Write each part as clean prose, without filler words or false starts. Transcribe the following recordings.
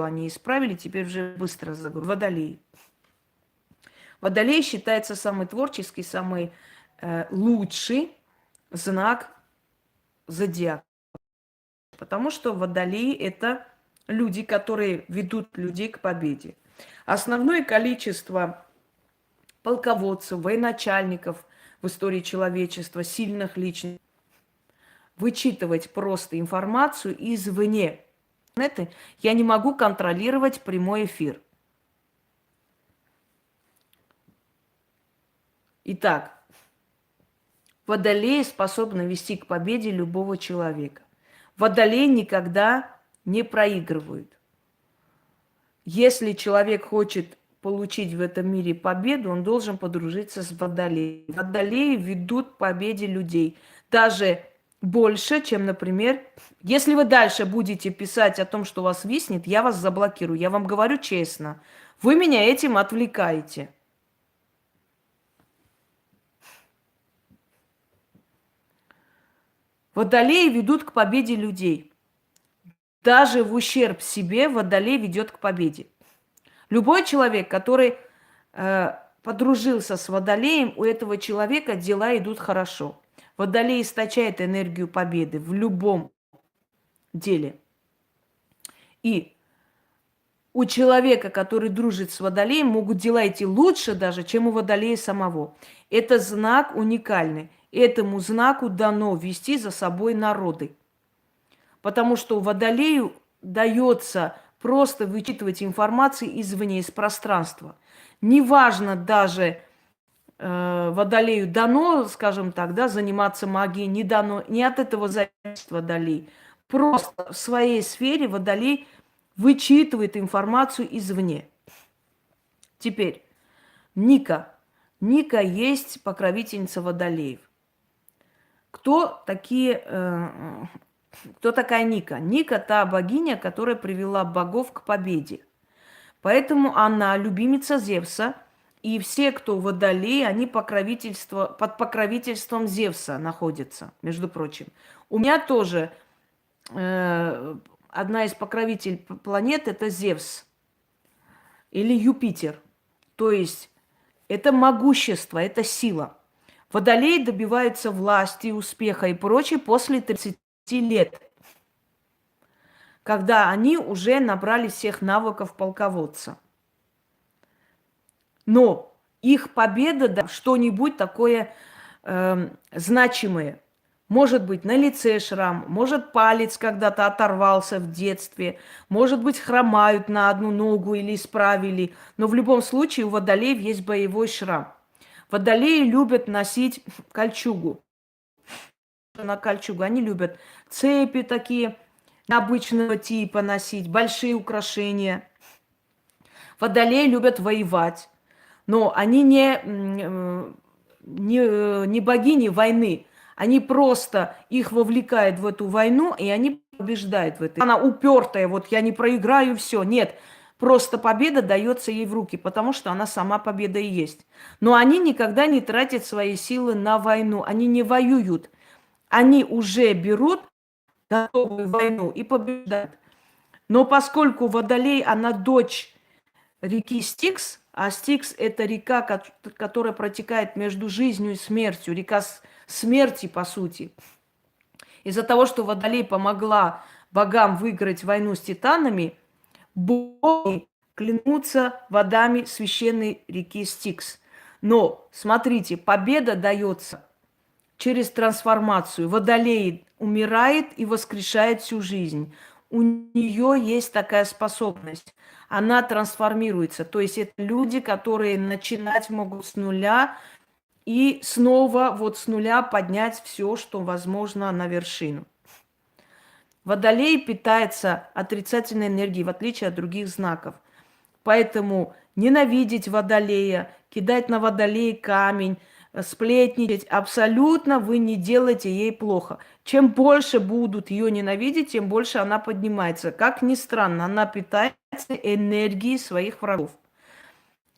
они исправили, теперь уже быстро заговорю. Водолей. Водолей считается самый творческий, самый лучший знак зодиака. Потому что водолеи – это люди, которые ведут людей к победе. Основное количество полководцев, военачальников в истории человечества, сильных личностей, вычитывать просто информацию извне. Я не могу контролировать прямой эфир. Итак, водолеи способны вести к победе любого человека. Водолеи никогда не проигрывают. Если человек хочет получить в этом мире победу, он должен подружиться с водолеем. Водолеи ведут к победе людей. Даже больше, чем, например, если вы дальше будете писать о том, что у вас виснет, я вас заблокирую. Я вам говорю честно. Вы меня этим отвлекаете. Водолеи ведут к победе людей. Даже в ущерб себе водолей ведет к победе. Любой человек, который подружился с водолеем, у этого человека дела идут хорошо. Водолей источает энергию победы в любом деле. И у человека, который дружит с водолеем, могут дела идти лучше даже, чем у водолея самого. Это знак уникальный. Этому знаку дано вести за собой народы. Потому что водолею дается просто вычитывать информацию извне, из пространства. Неважно даже водолею дано, скажем так, да, заниматься магией, не дано, не от этого зависит водолей. Просто в своей сфере водолей вычитывает информацию извне. Теперь, Ника. Ника есть покровительница водолеев. Кто такая Ника? Ника – та богиня, которая привела богов к победе. Поэтому она любимица Зевса, и все, кто водолей, они под покровительством Зевса находятся, между прочим. У меня тоже одна из покровителей планет – это Зевс или Юпитер. То есть это могущество, это сила. Водолеи добиваются власти, успеха и прочее после 30 лет, когда они уже набрали всех навыков полководца. Но их победа, что-нибудь такое значимое. Может быть, на лице шрам, может, палец когда-то оторвался в детстве, может быть, хромают на одну ногу или исправили. Но в любом случае у водолеев есть боевой шрам. Водолеи любят носить кольчугу. На кольчугу они любят цепи такие необычного типа носить, большие украшения. Водолеи любят воевать, но они не богини войны. Они просто их вовлекают в эту войну, и они побеждают в этой. Она упертая, вот я не проиграю, все. Нет, просто победа дается ей в руки, потому что она сама победа и есть. Но они никогда не тратят свои силы на войну, они не воюют. Они уже берут готовую войну и побеждают. Но поскольку Водолей, она дочь реки Стикс, а Стикс – это река, которая протекает между жизнью и смертью, река смерти, по сути. Из-за того, что Водолей помогла богам выиграть войну с титанами, боги клянутся водами священной реки Стикс. Но, смотрите, победа дается через трансформацию. Водолей умирает и воскрешает всю жизнь. У нее есть такая способность. Она трансформируется. То есть это люди, которые начинать могут с нуля и снова вот с нуля поднять все, что возможно, на вершину. Водолей питается отрицательной энергией, в отличие от других знаков. Поэтому ненавидеть Водолея, кидать на Водолея камень, сплетничать, абсолютно вы не делаете ей плохо. Чем больше будут ее ненавидеть, тем больше она поднимается. Как ни странно, она питается энергией своих врагов.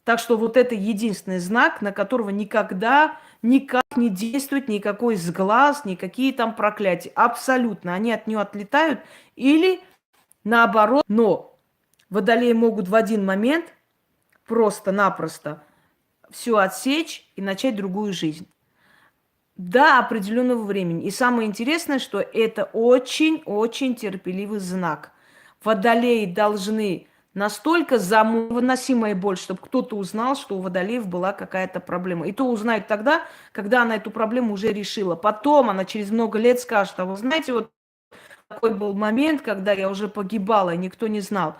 Так что вот это единственный знак, на которого никогда никак не действует никакой сглаз, никакие там проклятия. Абсолютно. Они от нее отлетают или наоборот. Но Водолеи могут в один момент просто-напросто все отсечь и начать другую жизнь. До определенного времени. И самое интересное, что это очень-очень терпеливый знак. Водолеи должны настолько выносимая боль, чтобы кто-то узнал, что у водолеев была какая-то проблема. И то узнает тогда, когда она эту проблему уже решила. Потом она через много лет скажет: а вы знаете, вот такой был момент, когда я уже погибала, и никто не знал.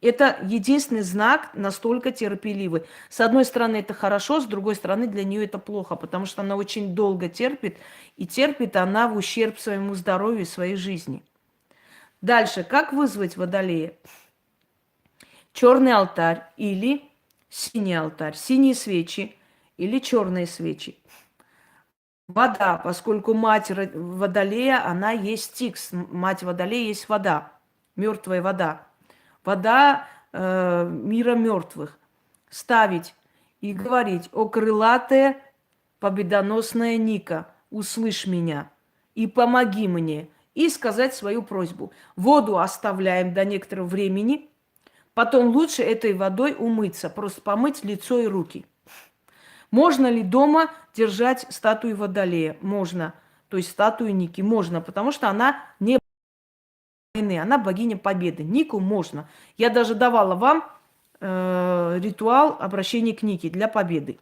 Это единственный знак настолько терпеливый. С одной стороны, это хорошо, с другой стороны, для нее это плохо, потому что она очень долго терпит, и терпит она в ущерб своему здоровью и своей жизни. Дальше, как вызвать водолея? Черный алтарь или синий алтарь. Синие свечи или черные свечи. Вода, поскольку мать водолея, она есть Стикс. Мать водолея есть вода, мертвая вода. Вода мира мертвых. Ставить и говорить: о крылатая победоносная Ника, услышь меня и помоги мне. И сказать свою просьбу. Воду оставляем до некоторого времени. Потом лучше этой водой умыться, просто помыть лицо и руки. Можно ли дома держать статую водолея? Можно. То есть статую Ники можно, потому что она не войны, она богиня победы. Нику можно. Я даже давала вам ритуал обращения к Нике для победы.